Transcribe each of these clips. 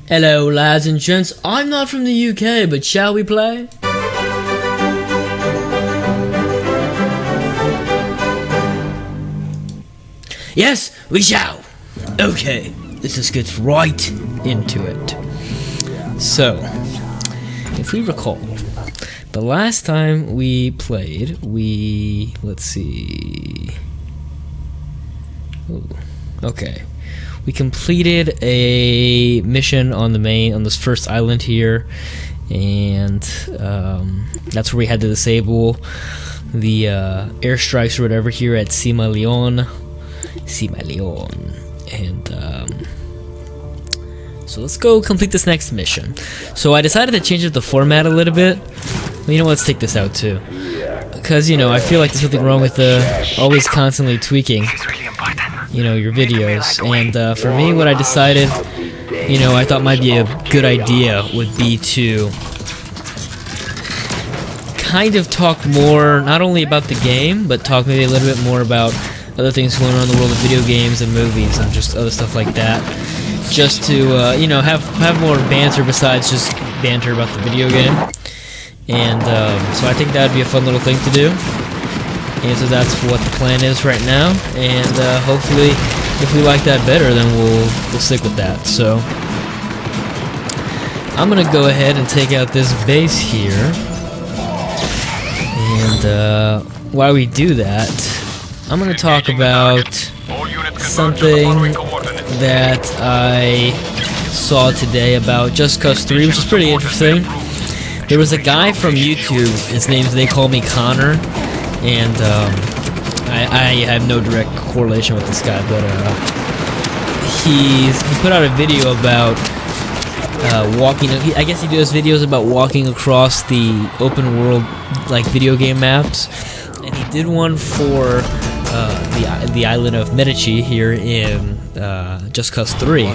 Hello lads and gents, I'm not from the UK, but shall we play? Yes, we shall! Okay, let's just get right into it. So, if we recall, the last time we played, let's see... Ooh, okay. We completed a mission on this first island here, and that's where we had to disable the airstrikes or whatever here at Cima Leon, and so let's go complete this next mission. So I decided to change up the format a little bit. Well, you know what, let's take this out too, because you know I feel like there's something wrong with always constantly tweaking your videos, and for me what I decided I thought might be a good idea would be to kind of talk more not only about the game, but talk maybe a little bit more about other things going on in the world of video games and movies and just other stuff like that, just to have more banter besides just banter about the video game. And so I think that would be a fun little thing to do. And so that's what the plan is right now, and hopefully if we like that better, then we'll stick with that. So I'm gonna go ahead and take out this base here, and while we do that, I'm gonna talk about something that I saw today about Just Cause 3, which is pretty interesting. There was a guy from YouTube, they call me Connor, and I have no direct correlation with this guy, but he put out a video about walking. I guess he does videos about walking across the open world like video game maps, and he did one for the island of Medici here in Just Cause 3.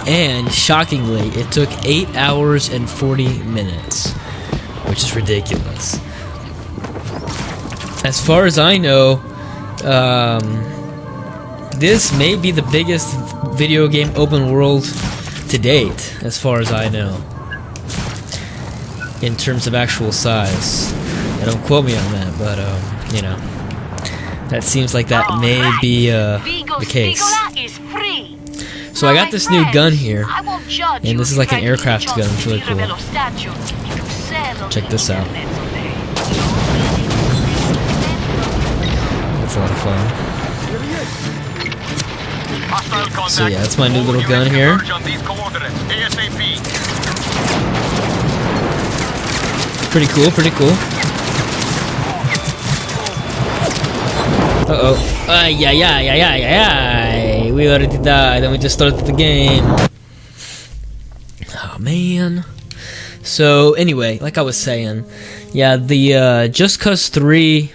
And shockingly, it took 8 hours and 40 minutes, which is ridiculous. As far as I know, this may be the biggest video game open world to date, as far as I know, in terms of actual size. Don't quote me on that, but that seems like that may be the case. So I got this new gun here, and this is like an aircraft gun. It's really cool. Check this out. It's a lot of fun. So yeah, that's my new little gun here. Pretty cool, pretty cool. Uh-oh. Ay. We already died, and we just started the game. Oh, man. So, anyway, like I was saying, yeah, the Just Cause 3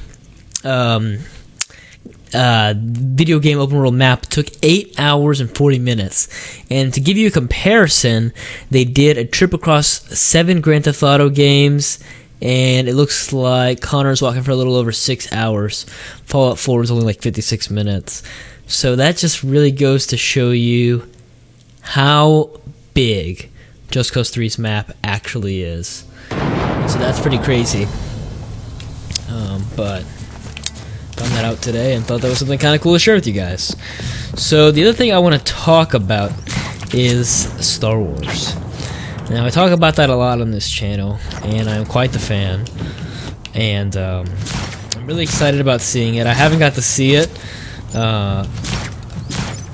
video game open world map took 8 hours and 40 minutes. And to give you a comparison, they did a trip across 7 Grand Theft Auto games, and it looks like Connor's walking for a little over 6 hours. Fallout 4 is only like 56 minutes. So that just really goes to show you how big Just Cause 3's map actually is. So that's pretty crazy. But found that out today and thought that was something kind of cool to share with you guys. So the other thing I want to talk about is Star Wars. Now I talk about that a lot on this channel, and I'm quite the fan, and I'm really excited about seeing it. I haven't got to see it, and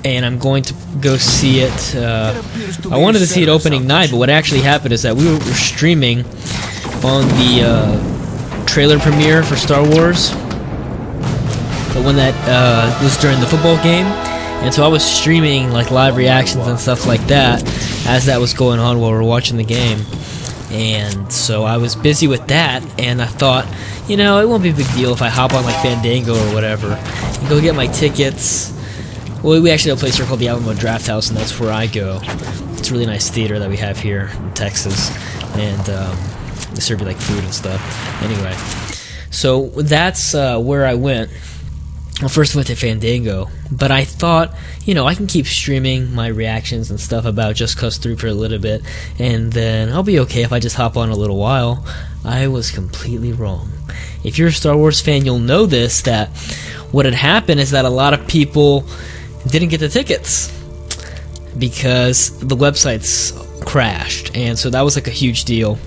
I'm going to go see it. I wanted to see it opening night, but what actually happened is that we were streaming on the trailer premiere for Star Wars, the one that was during the football game, and so I was streaming like live reactions and stuff like that as that was going on while we were watching the game. And so I was busy with that, and I thought, it won't be a big deal if I hop on like Fandango or whatever and go get my tickets. Well, we actually have a place here called the Alamo Draft House, and that's where I go. It's a really nice theater that we have here in Texas, and they serve you like food and stuff. Anyway, so that's where I went Well, first went to Fandango, but I thought, you know, I can keep streaming my reactions and stuff about Just Cause 3 for a little bit, and then I'll be okay if I just hop on a little while. I was completely wrong. If you're a Star Wars fan, you'll know this, that what had happened is that a lot of people didn't get the tickets because the websites crashed, and so that was like a huge deal.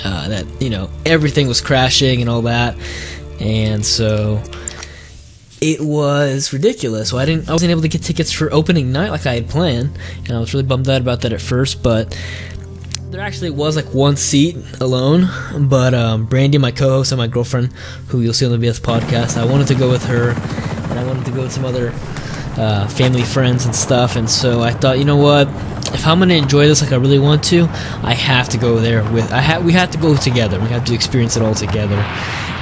That, you know, everything was crashing and all that, and so it was ridiculous. So I wasn't able to get tickets for opening night like I had planned, and I was really bummed out about that at first, but there actually was like one seat alone, but Brandy, my co-host, and my girlfriend, who you'll see on the BS podcast, I wanted to go with her, and I wanted to go with some other family friends and stuff, and so I thought, you know what, if I'm going to enjoy this like I really want to, I have to go there with, we have to go together, we have to experience it all together,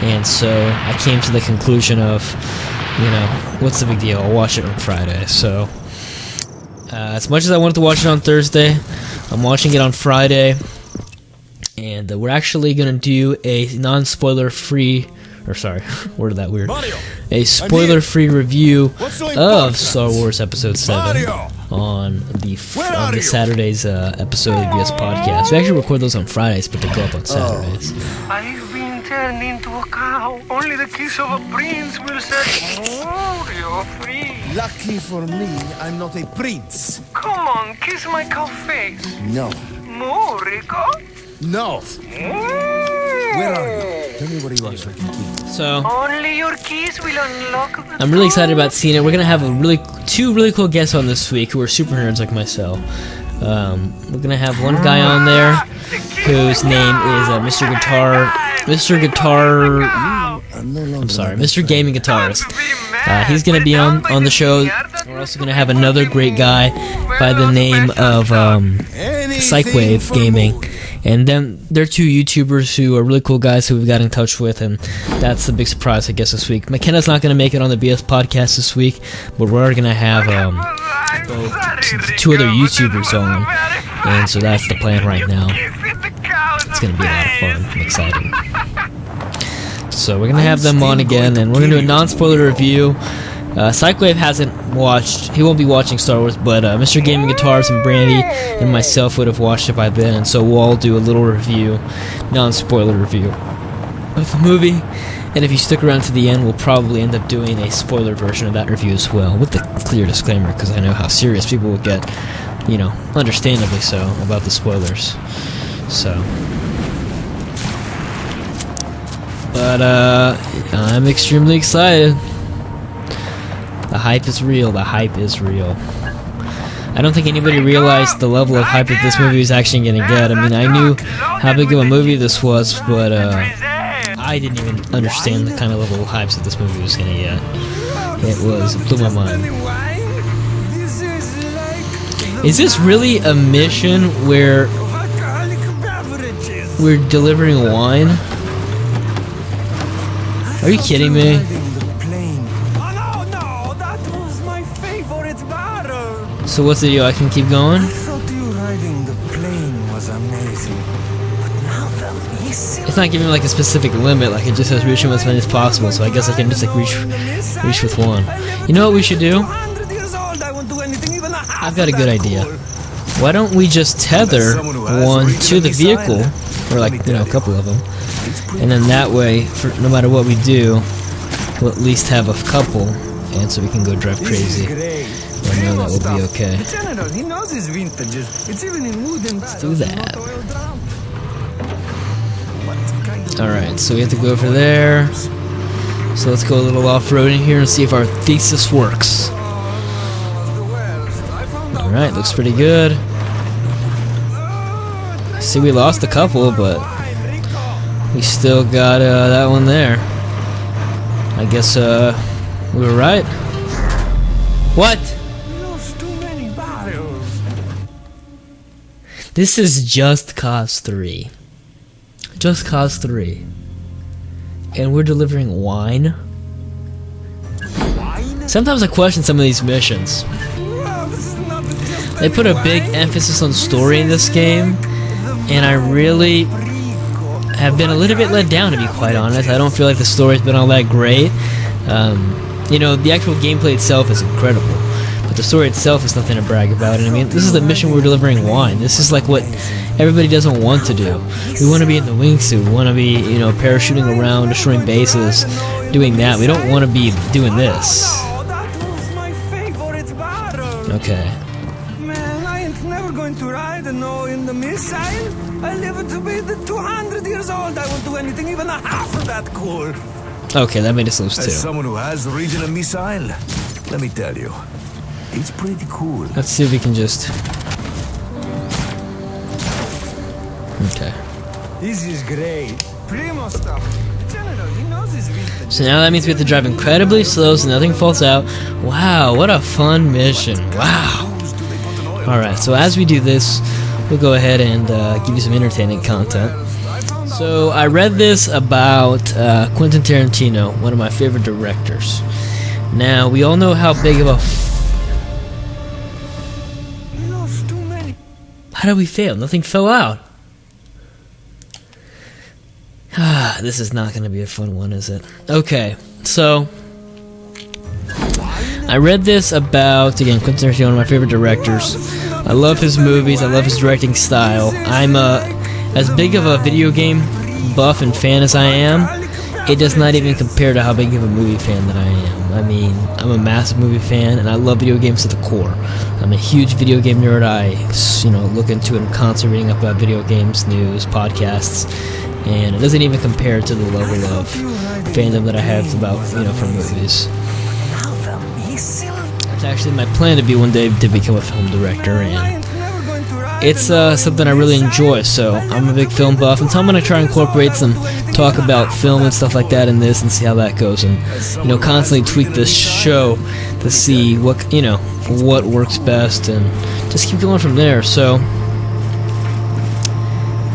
and so I came to the conclusion of, you know, what's the big deal? I'll watch it on Friday. So, as much as I wanted to watch it on Thursday, I'm watching it on Friday, and we're actually gonna do a non-spoiler-free, or sorry, worded that weird, a spoiler-free review of Star Wars Episode 7 on the Saturday's episode of the BS podcast. We actually record those on Fridays, but they go up on Saturdays. I've been turned into a cow. Only the kiss of a prince will set Morio free. Lucky for me, I'm not a prince. Come on, kiss my cow face. No. Morico? No. Where are you? Tell me where you are so I can keep. So, Only your kiss will unlock the I'm really excited about seeing it. We're gonna have two really cool guests on this week who are super nerds like myself. We're gonna have one guy on there whose name is Mr. Gaming Guitarist. He's gonna be on the show. We're also gonna have another great guy by the name of Psychwave Gaming. And then there are two YouTubers who are really cool guys who we've got in touch with, and that's the big surprise, I guess, this week. McKenna's not going to make it on the BS podcast this week, but we're going to have two other YouTubers on, and so that's the plan right now. It's going to be a lot of fun and exciting. So we're going to have them on again, and we're going to do a non-spoiler review. Psychwave hasn't watched, he won't be watching Star Wars, but Mr. Gaming Guitars and Brandy and myself would have watched it by then, and so we'll all do a little review, non-spoiler review of the movie, and if you stick around to the end, we'll probably end up doing a spoiler version of that review as well, with the clear disclaimer, because I know how serious people will get, you know, understandably so, about the spoilers, so. But, I'm extremely excited. The hype is real. The hype is real. I don't think anybody realized the level of hype that this movie was actually going to get. I mean, I knew how big of a movie this was, but I didn't even understand the kind of level of hype that this movie was going to get. It blew my mind. Is this really a mission where we're delivering wine? Are you kidding me? So what's the deal? I can keep going? I thought you riding the plane was amazing. But now the missile. It's not giving me like a specific limit, like it just says reach with as many as possible, so I guess I can just like reach with one. You know what we should do? I've got a good idea. Why don't we just tether one to the vehicle, or like, you know, a couple of them, and then that way, for no matter what we do, we'll at least have a couple, and so we can go drive crazy. I know that will be okay. Let's do that. Alright, so we have to go over there. So let's go a little off-roading here and see if our thesis works. Alright, looks pretty good. See, we lost a couple, but we still got that one there. I guess we were right. What? This is Just Cause 3. Just Cause 3. And we're delivering wine? Sometimes I question some of these missions. They put a big emphasis on story in this game, and I really have been a little bit let down, to be quite honest. I don't feel like the story's been all that great. You know, the actual gameplay itself is incredible, but the story itself is nothing to brag about. And I mean, this is the mission we're delivering wine. This is like what everybody doesn't want to do. We want to be in the wingsuit. We want to be, you know, parachuting around, destroying bases, doing that. We don't want to be doing this. Oh, that was my favorite barrel. Okay. Man, I ain't never going to ride in the missile. I live to be the 200 years old. I won't do anything even a half of that cool. Okay, that made us lose As too. someone who has the region a missile, let me tell you, it's pretty cool. Let's see if we can just... Okay. This is great. Primo stuff. General, he knows his vintage. So now that means we have to drive incredibly slow so nothing falls out. Wow, what a fun mission. Wow. Alright, so as we do this, we'll go ahead and give you some entertaining content. So I read this about Quentin Tarantino, one of my favorite directors. Now, we all know how big of a... We lost too many. How did we fail? Nothing fell out. Ah, this is not going to be a fun one, is it? Okay, so... I read this about, again, Quentin Tarantino, one of my favorite directors. I love his movies, I love his directing style. I'm as big of a video game buff and fan as I am, it does not even compare to how big of a movie fan that I am. I mean, I'm a massive movie fan, and I love video games to the core. I'm a huge video game nerd. I, you know, look into it. I'm constantly reading up about video games, news, podcasts, and it doesn't even compare to the level of fandom that I have about, you know, for movies. Now the missile. It's actually my plan to be one day to become a film director, and it's something I really enjoy, so I'm a big film buff, and so I'm going to try and incorporate some talk about film and stuff like that in this and see how that goes, and, you know, constantly tweak this show to see what, you know, what works best, and just keep going from there. So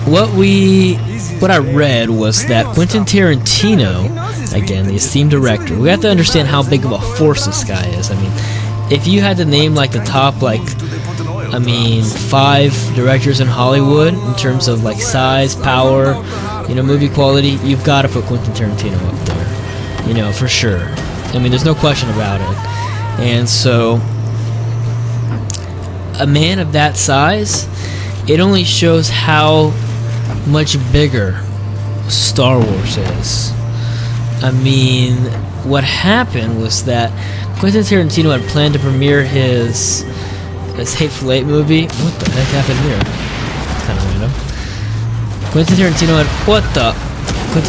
what I read was that Quentin Tarantino, again, the esteemed director, we have to understand how big of a force this guy is. I mean, if you had to name like the top, like, I mean, 5 directors in Hollywood in terms of like size, power, you know, movie quality, you've got to put Quentin Tarantino up there, you know, for sure. I mean, there's no question about it. And so, a man of that size, it only shows how much bigger Star Wars is. I mean, what happened was that Quentin Tarantino had planned to premiere his Hateful Eight movie. What the heck happened here? Kind of random. Quentin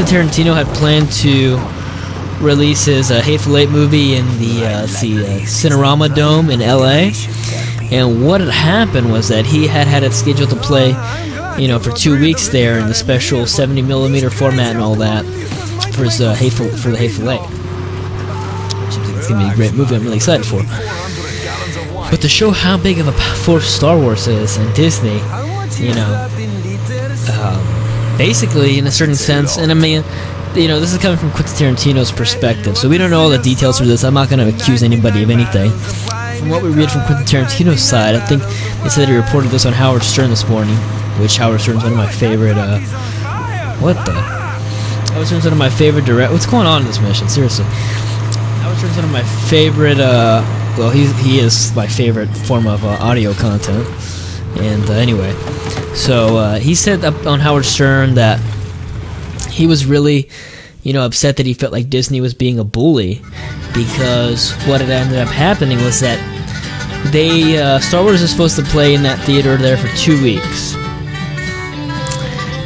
Tarantino had planned to release his Hateful Eight movie in the Cinerama Dome in LA. And what had happened was that he had it scheduled to play, you know, for 2 weeks there in the special 70mm format and all that for his the Hateful Eight. It's gonna be a great movie. I'm really excited for. But to show how big of a force Star Wars is and Disney, you know, basically in a certain sense, and I mean, you know, this is coming from Quentin Tarantino's perspective, so we don't know all the details for this. I'm not going to accuse anybody of anything. From what we read from Quentin Tarantino's side, I think they said he reported this on Howard Stern this morning, which Howard Stern's one of my favorite, Howard Stern's one of my favorite what's going on in this mission, seriously? Howard Stern's one of my favorite, well, he is my favorite form of audio content. And anyway, so he said up on Howard Stern that he was really, you know, upset that he felt like Disney was being a bully, because what had ended up happening was that Star Wars is supposed to play in that theater there for 2 weeks,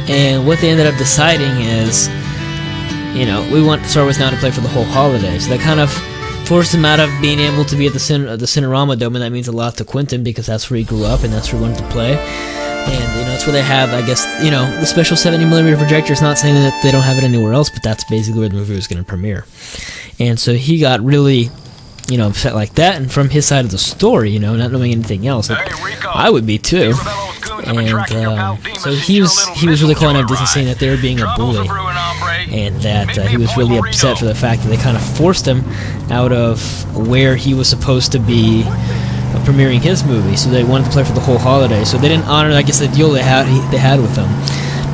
and what they ended up deciding is, you know, we want Star Wars now to play for the whole holiday, so that kind of forced him out of being able to be at the Cinerama Dome, and that means a lot to Quentin because that's where he grew up and that's where he wanted to play. And, you know, that's where they have, I guess, you know, the special 70mm projector. Is not saying that they don't have it anywhere else, but that's basically where the movie was going to premiere. And so he got really, you know, upset like that, and from his side of the story, you know, not knowing anything else, like, I would be too. And so he was really calling out Disney, saying that they were being a bully, and that he was really upset for the fact that they kind of forced him out of where he was supposed to be premiering his movie. So they wanted to play for the whole holiday, so they didn't honor, I guess, the deal they had with them,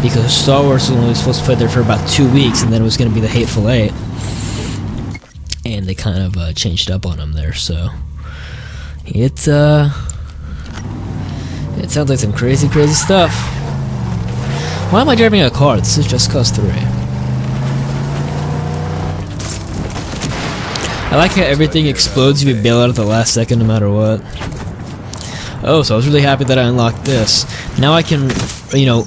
because Star Wars was only supposed to play there for about 2 weeks, and then it was going to be the Hateful Eight. And and they kind of changed up on him there. So it sounds like some crazy stuff. Why am I driving a car? This is Just Cause 3. I like how everything explodes if you bail out at the last second no matter what. Oh, so I was really happy that I unlocked this. Now I can, you know,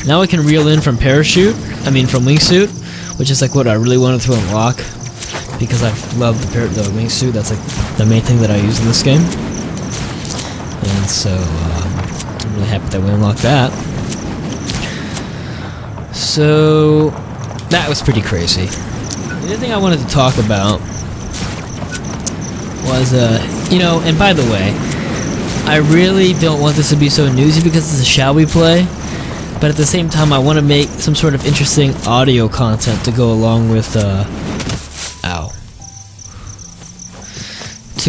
now I can reel in from parachute, from wingsuit, which is like what I really wanted to unlock, because I love the wingsuit. That's like the main thing that I use in this game. And so, I'm really happy that we unlocked that. So, that was pretty crazy. The other thing I wanted to talk about was, and by the way, I really don't want this to be so newsy because it's a shall we play, but at the same time I want to make some sort of interesting audio content to go along with, to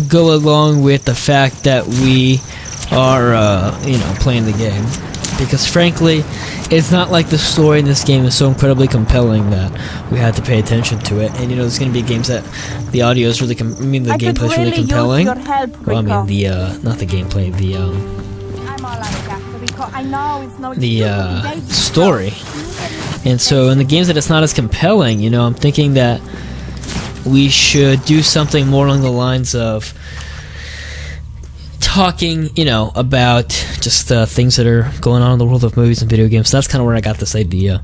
go along with the fact that we are, playing the game. Because frankly, it's not like the story in this game is so incredibly compelling that we had to pay attention to it. And there's going to be games that the audio is really, the gameplay is really compelling. Use your help, Rico. Well, not the gameplay, I'm all out of gas, Rico. I know it's no the story. And so in the games that it's not as compelling, I'm thinking that we should do something more along the lines of talking, about just things that are going on in the world of movies and video games. So that's kind of where I got this idea,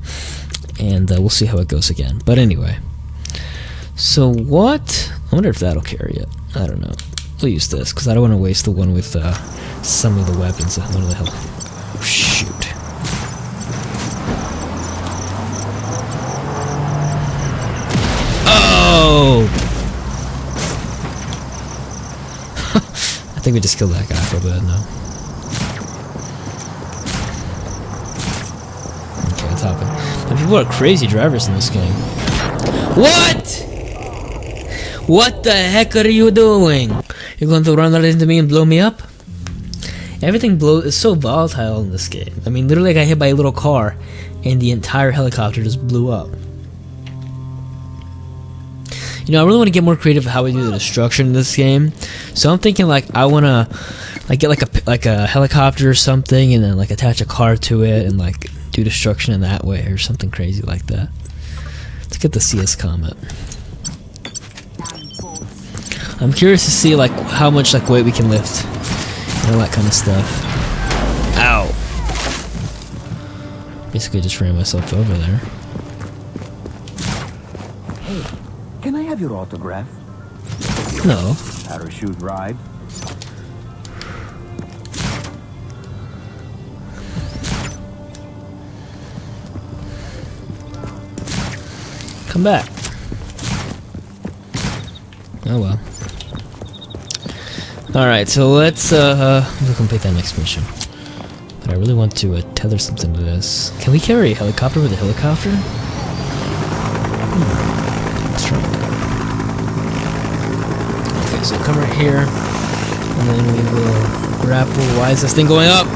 and we'll see how it goes again. But anyway, so what? I wonder if that'll carry it. I don't know. We'll use this because I don't want to waste the one with some of the weapons. One of the hell. Oh, shoot. Oh! I think we just killed that guy for a bit, no. Okay, it's hopping. But people are crazy drivers in this game. What? What the heck are you doing? You're going to run right into me and blow me up? Everything is so volatile in this game. Literally I got hit by a little car and the entire helicopter just blew up. I really want to get more creative with how we do the destruction in this game. So I'm thinking I want to get like a helicopter or something and then attach a car to it and do destruction in that way or something crazy like that. Let's get the CS Comet. I'm curious to see how much weight we can lift and all that kind of stuff. Ow! Basically just ran myself over there. Can I have your autograph? No. Parachute ride? Come back. Oh well. Alright, so let's we'll complete that next mission. But I really want to tether something to this. Can we carry a helicopter with a helicopter? Let's try. Okay, so come right here, and then we will grapple. Why is this thing going up?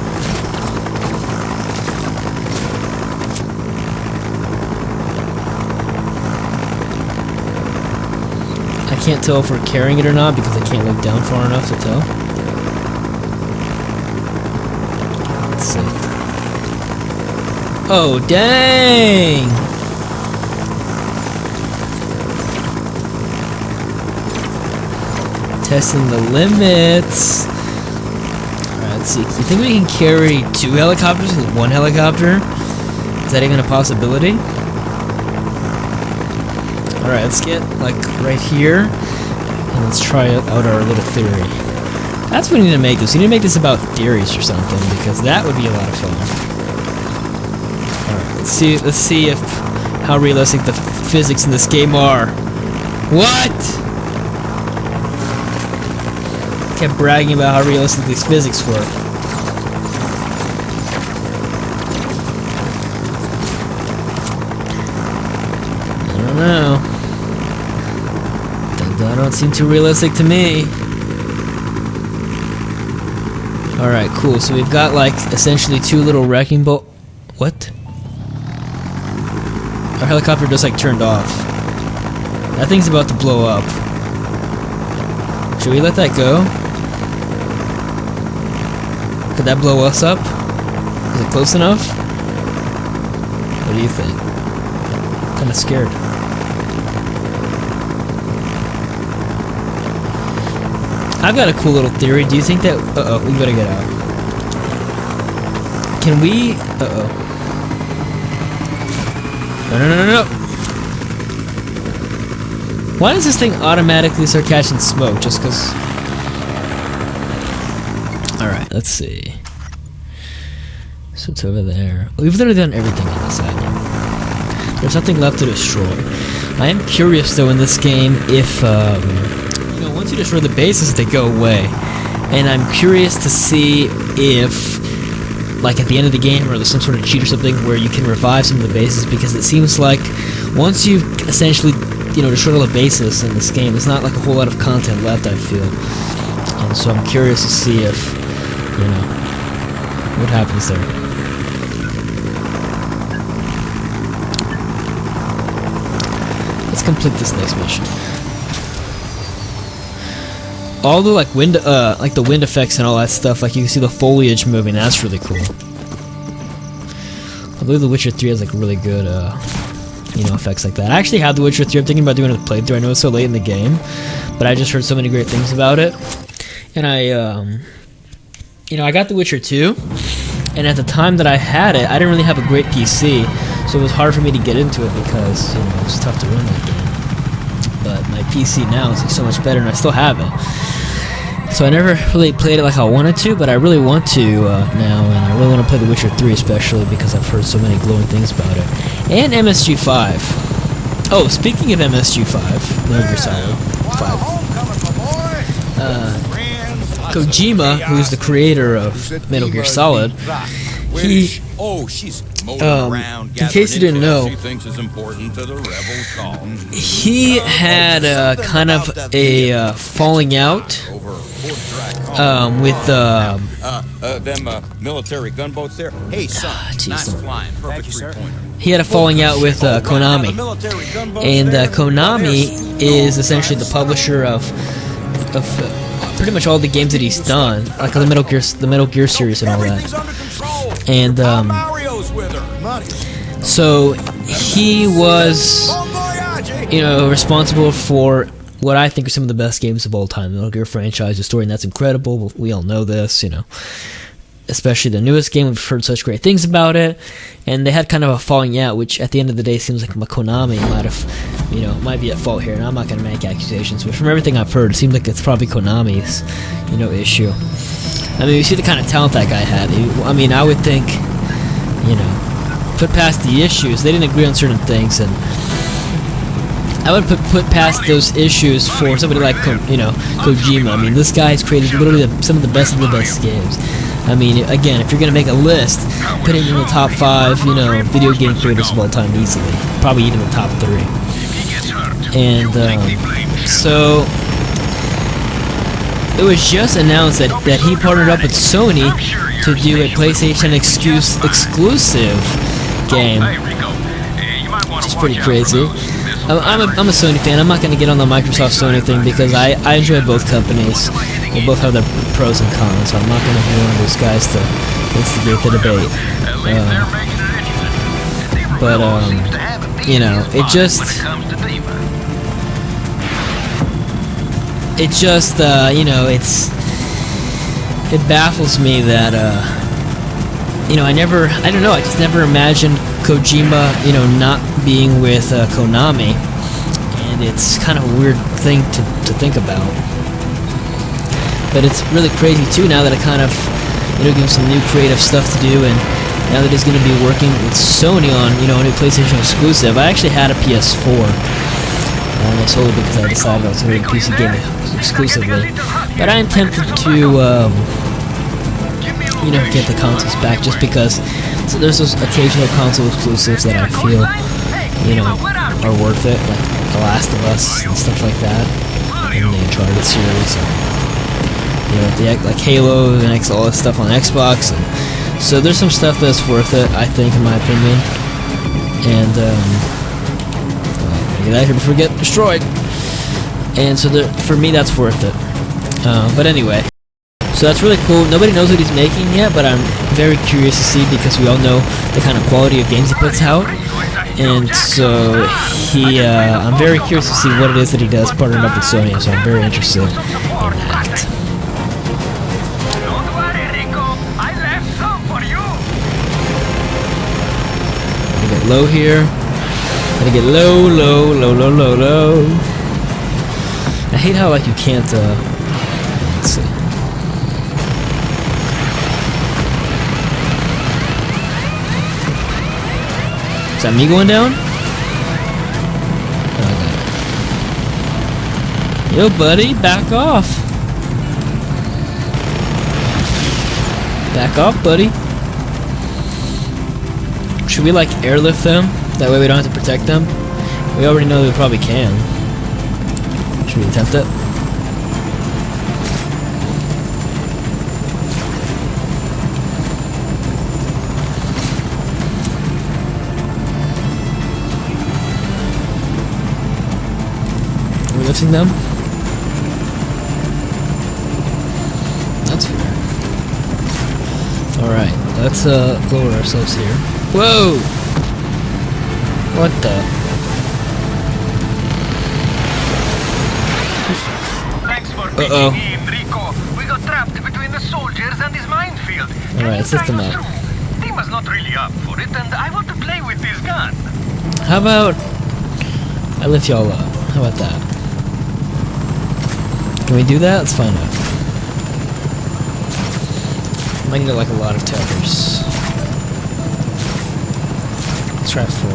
I can't tell if we're carrying it or not because I can't look down far enough to tell. Let's see. Oh, dang! Testing the limits. Alright, let's see. You think we can carry 2 helicopters with 1 helicopter? Is that even a possibility? Alright, let's get right here and let's try out our little theory. That's what we need to make this. We need to make this about theories or something because that would be a lot of fun. Alright, let's see if how realistic the physics in this game are. What? Kept bragging about how realistic these physics were. I don't know. That don't seem too realistic to me. Alright, cool. So we've got essentially 2 little wrecking boat. What? Our helicopter just turned off. That thing's about to blow up. Should we let that go? Could that blow us up? Is it close enough? What do you think? I'm kinda scared. I've got a cool little theory. Do you think that... Uh-oh, we better get out. Can we... Uh-oh. No. Why does this thing automatically start catching smoke? Just because... Alright, let's see. So it's over there. We've literally done everything on this island. There's nothing left to destroy. I am curious, though, in this game, if... you know, once you destroy the bases, they go away. And I'm curious to see if... like at the end of the game, or there's some sort of cheat or something where you can revive some of the bases, because it seems like once you've essentially, you know, destroyed all the bases in this game, there's not like a whole lot of content left, I feel. And so I'm curious to see if, you know, what happens there. Let's complete this next mission. All the like wind, like the wind effects and all that stuff, like you can see the foliage moving. That's really cool. I believe The Witcher 3 has like really good, you know, effects like that. I actually have The Witcher 3. I'm thinking about doing a playthrough. I know it's so late in the game, but I just heard so many great things about it. And I, you know, I got The Witcher 2, and at the time that I had it, I didn't really have a great PC, so it was hard for me to get into it because, you know, it was tough to run that game. But my PC now is like so much better, and I still have it. So I never really played it like I wanted to, but I really want to now, and I really want to play The Witcher 3 especially because I've heard so many glowing things about it. And MSG5. Oh, speaking of MSG5, Metal Gear Solid 5. Kojima, who's the creator of Metal Gear Solid, he... in case you didn't know, he had kind of a falling out with them military gunboats there. Hey son, nice flying, perfect three-pointer. He had a falling out with Konami, and Konami is essentially the publisher of pretty much all the games that he's done, like the Metal Gear series and all that. And so he was, you know, responsible for what I think are some of the best games of all time. The Metal Gear franchise, the story, and that's incredible. We all know this, you know. Especially the newest game, we've heard such great things about it. And they had kind of a falling out, which at the end of the day seems like Konami might have, you know, might be at fault here. And I'm not going to make accusations, but from everything I've heard, it seems like it's probably Konami's, you know, issue. I mean, you see the kind of talent that guy had. I mean, I would think, you know, put past the issues. They didn't agree on certain things, and I would put past those issues for somebody like, you know, Kojima. I mean, this guy has created literally some of the best games. I mean, again, if you're gonna make a list, put it in the top 5, you know, video game creators of all time easily. Probably even the top 3. And so it was just announced that he partnered up with Sony to do a PlayStation exclusive game, which is pretty crazy. I'm a Sony fan. I'm not going to get on the Microsoft Sony thing because I enjoy both companies. They both have their pros and cons, so I'm not going to be one of those guys to instigate the debate. You know, it just, you know, it baffles me that, you know, I just never imagined Kojima, you know, not being with Konami, and it's kind of a weird thing to think about. But it's really crazy too now that it kind of, you know, gives him some new creative stuff to do, and now that he's going to be working with Sony on, you know, a new PlayStation exclusive. I actually had a PS4, and I sold it because I decided I was going to do a PC game exclusively. But I'm tempted to, you know, get the consoles back just because there's those occasional console exclusives that I feel, you know, are worth it, like The Last of Us and stuff like that, and the Uncharted series, and, you know, like Halo and all that stuff on Xbox. And so there's some stuff that's worth it, I think, in my opinion. And I'm gonna get out of here before we get destroyed. And so for me, that's worth it. But anyway, so that's really cool. Nobody knows what he's making yet, but I'm very curious to see because we all know the kind of quality of games he puts out. And so I'm very curious to see what it is that he does partnered up with Sony, so I'm very interested in that. Don't worry, Rico. I left some for you. Gotta get low here. Gotta get low, low, low, low, low, low. I hate how like you can't. Let's see. Is that me going down? Okay. Yo, buddy, back off. Back off, buddy. Should we like airlift them? That way we don't have to protect them? We already know we probably can. Should we attempt it? Are we lifting them? That's fair. Alright, let's lower ourselves here. Whoa! What the? Thanks for picking him, Rico. We got trapped between the soldiers and his minefield. Alright, let's lift them up. Dima's not really up for it, and I want to play with this gun. How about I lift y'all up? How about that? Can we do that? Let's find out. Might need like a lot of tethers. Let's try 4.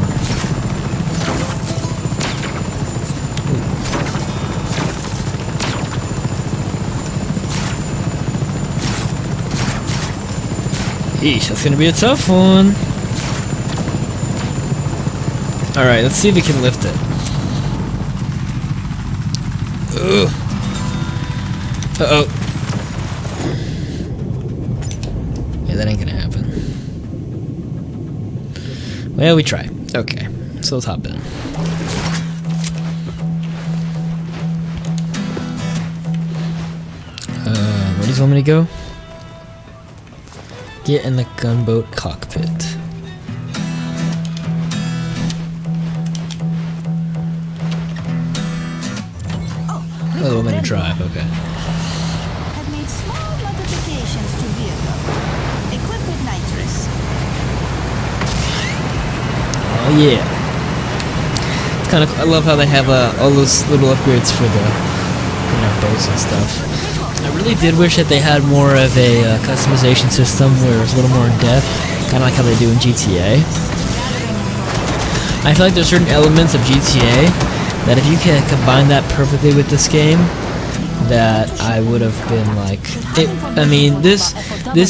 Eesh, that's gonna be a tough one. Alright, let's see if we can lift it. Ugh. Uh-oh. Yeah, that ain't gonna happen. Well, we try. Okay, so let's hop in. Where do you want me to go? Get in the gunboat cockpit. Oh, they want me to drive, okay. Have made small modifications to vehicle. Equipped with nitrous. Oh yeah. It's kind of. I love how they have all those little upgrades for the, boats and stuff. I really did wish that they had more of a customization system where it's a little more in depth, kind of like how they do in GTA. I feel like there's certain elements of GTA that if you can combine that perfectly with this game, that I would have been like. I mean, this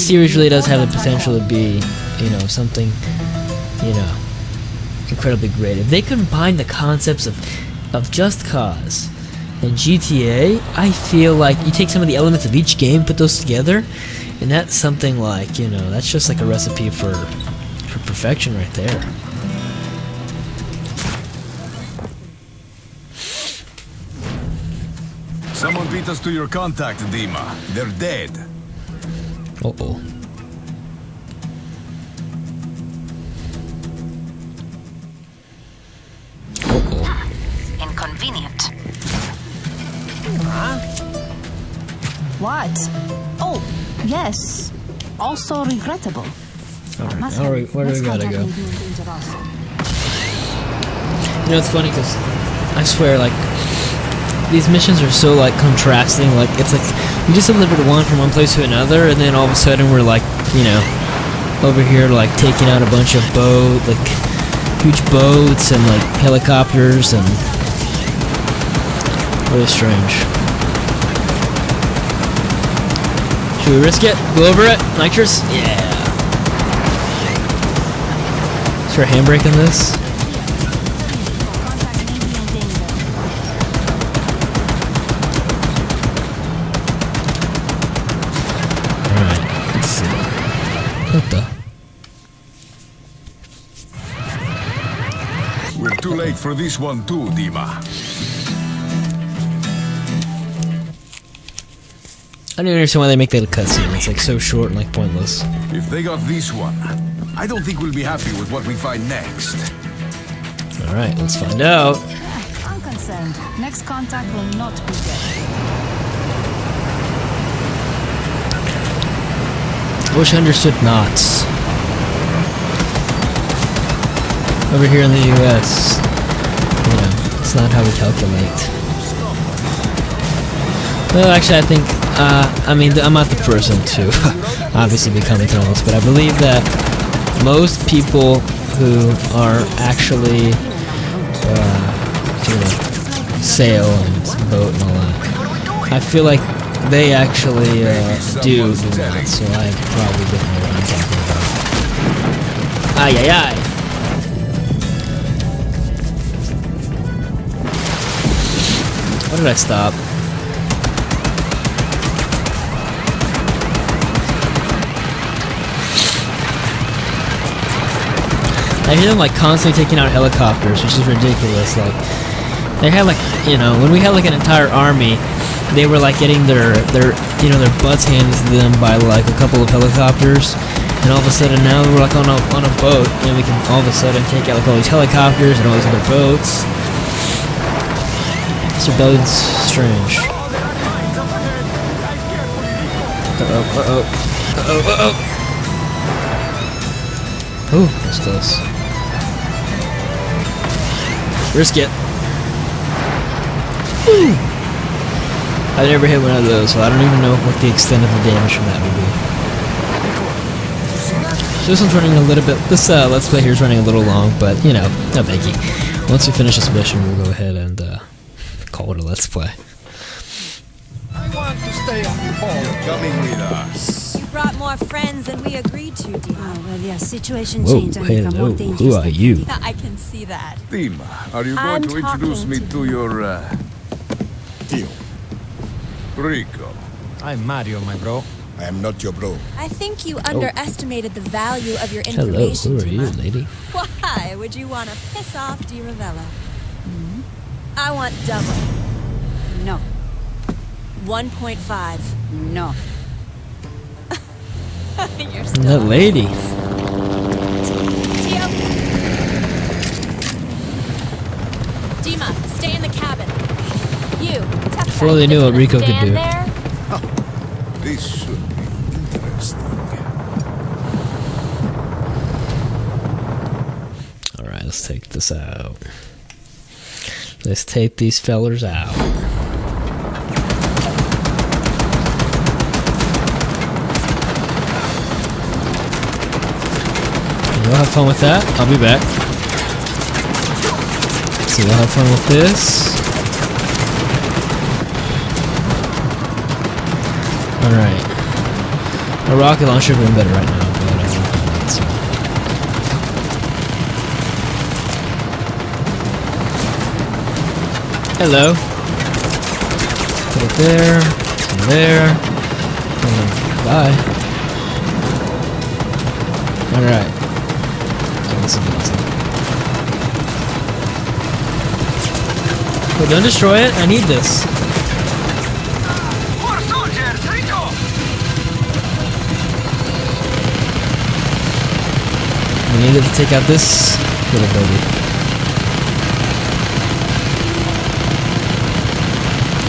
series really does have the potential to be, something, incredibly great. If they combine the concepts of Just Cause and GTA, I feel like you take some of the elements of each game, put those together, and that's something like, that's just like a recipe for perfection right there. Someone beat us to your contact, Dima. They're dead. Uh-oh. Inconvenient. Huh? What? Oh, yes. Also regrettable. Alright, where do we gotta go? It's funny because I swear, like, these missions are so, like, contrasting. Like, it's like we just delivered one from one place to another, and then all of a sudden we're, like, over here, like, taking out a bunch of huge boats and, like, helicopters, and really strange. Should we risk it? Go over it? Nitrous? Yeah. Is there a handbrake on this? Alright, let's see. What the? We're too late for this one too, Dima. I don't understand why they make that a cutscene. It's like so short and like pointless. If they got this one, I don't think we'll be happy with what we find next. Alright, let's find out. I'm concerned. Next contact will not be good. I wish I understood knots. Over here in the US, you know, it's not how we calculate. Well, actually, I think, I mean, I'm not the person to obviously be commenting on this, but I believe that most people who are actually, you know, sail and boat and all that, I feel like they actually do that, so I probably don't know what I'm talking about. Ay, ay, ay. Where did I stop? I hear them like constantly taking out helicopters, which is ridiculous. Like, they had like, you know, when we had like an entire army, they were like getting their you know, their butts handed to them by like a couple of helicopters, and all of a sudden now we're like on a boat, and we can all of a sudden take out like all these helicopters and all these other boats. This rebellion's strange. Ooh, that's close. Risk it. Woo! I never hit one of those, so I don't even know what the extent of the damage from that would be. So this one's running a little bit. This Let's Play here is running a little long, but you know, no biggie. Once we finish this mission, we'll go ahead and call it a Let's Play. I want to stay on the boat. Coming with us. You brought more friends than we agreed to, Dima. Oh, well, yeah, situation Whoa, changed and become more hello, dangerous. who are you? I can see that. Dima, are you I'm going to introduce talking me to to your deal? Rico. I'm Mario, my bro. I am not your bro. I think you underestimated the value of your Hello, information, who are you, Dima. lady? Why would you want to piss off Di Ravella? I want double. No, 1.5. no. You're That still lady. Tio. Dima, stay in the cabin. You. tough Before guy, they knew just what gonna Rico could stand do. there? This should be interesting. Alright, let's take this out. Let's take these fellers out. You'll have fun with that. I'll be back. So we'll have fun with this. Alright. A rocket launcher would have been better right now, but I don't know that, so. Hello. Put it there. And there. And bye. Alright. Oh, this is awesome. But don't destroy it. I need this. More soldiers, Rico! We needed to take out this little baby.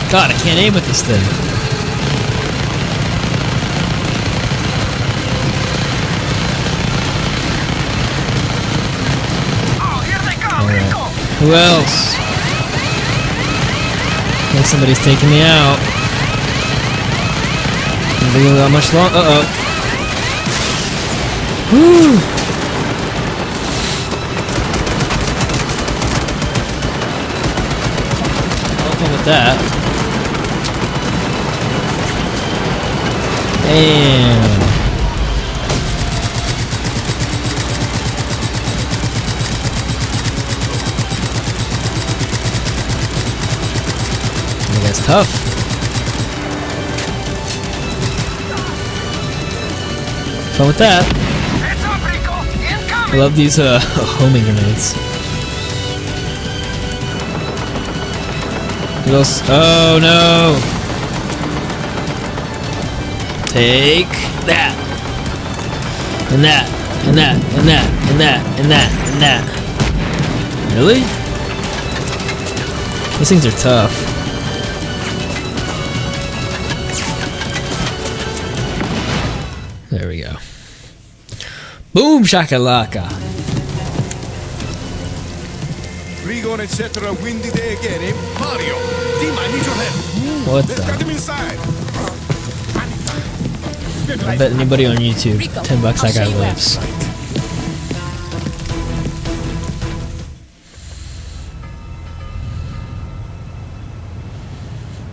God, I can't aim with this thing. Oh, here they come, Alright. Rico! Who else? I think somebody's taking me out. I'm thinking about much long. Uh-oh. Woo! Have fun with that. Damn. That guy's tough. Fun with that. Heads up, Rico! Incoming! I love these homing grenades. What else? Oh no! Take that. And that. And that. And that. And that. And that. And that. Really? These things are tough. There we go. Boom shakalaka. Rigon, etc. Windy day again, eh? Mario! Team, I need your help. What Let's get the? him inside. I bet anybody on YouTube, $10 that guy lives.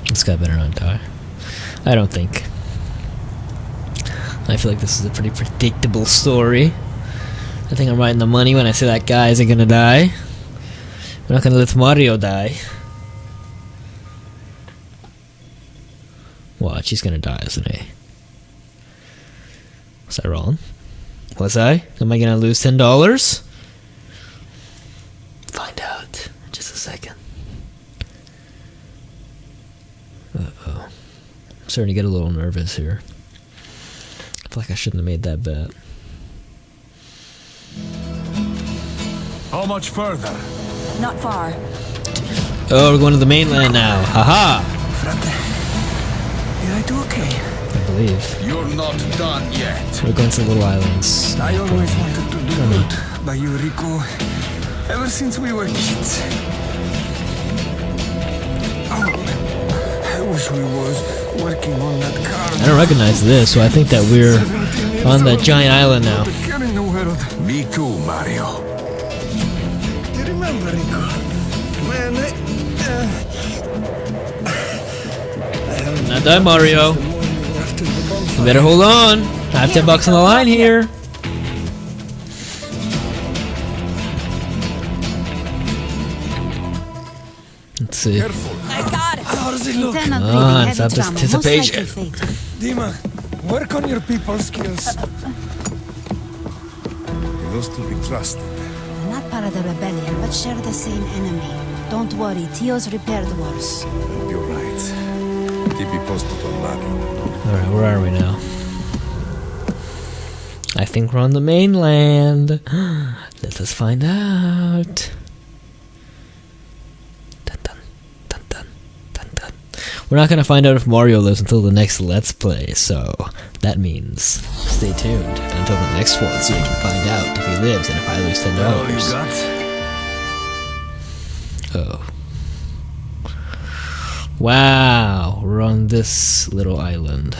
This guy better not die. I don't think. I feel like this is a pretty predictable story. I think I'm right in the money when I say that guy isn't gonna die. We're not gonna let Mario die. Watch, he's gonna die, isn't he? Was I wrong? Was I? Am I gonna lose $10? Find out in just a second. Uh-oh. I'm starting to get a little nervous here. I feel like I shouldn't have made that bet. How much further? Not far. Oh, we're going to the mainland now. Haha! Did I do okay? I believe. You're not done yet. We're going to the little islands. I always wanted to do good by you, Rico. Ever since we were kids. Oh, I wish we was working on that car. I don't recognize this, so I think that we're on that giant island now. In the world. Me too, Mario. You remember, Rico? Man, Not die, Mario. You better hold on. I have $10 on the line here. Let's see. I got it. how does it look? Lieutenant Come breathing on, heavy stop this trauma, most anticipation. likely fatal. Dima, work on your people skills. Those to be trusted. They're not part of the rebellion, but share the same enemy. Don't worry, Tio's repaired worse. You're right. Keep me posted on Mario. Alright, where are we now? I think we're on the mainland. Let us find out. Dun, dun, dun, dun, dun, dun. We're not going to find out if Mario lives until the next Let's Play, so that means stay tuned until the next one so we can find out if he lives and if I lose $10. All you got? Oh. Wow, we're on this little island.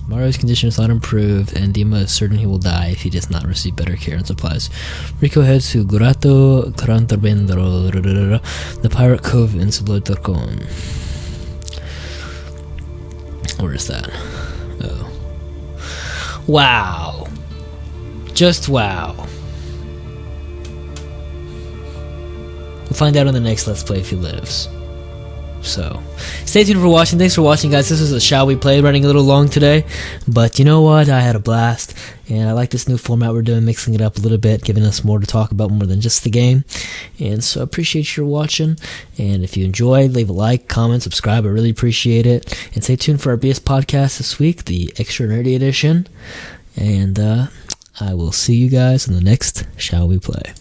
Mario's condition is not improved, and Dima is certain he will die if he does not receive better care and supplies. Rico heads to Gurato Carantarbendro, the Pirate Cove in Sublotorcon. Where is that? Oh. Wow. Just wow. We'll find out on the next Let's Play if he lives. So, stay tuned for watching. Thanks for watching, guys. This was a Shall We Play, running a little long today. But you know what? I had a blast. And I like this new format we're doing, mixing it up a little bit, giving us more to talk about more than just the game. And so I appreciate your watching. And if you enjoyed, leave a like, comment, subscribe. I really appreciate it. And stay tuned for our BS podcast this week, the Extra Nerdy Edition. And I will see you guys in the next Shall We Play.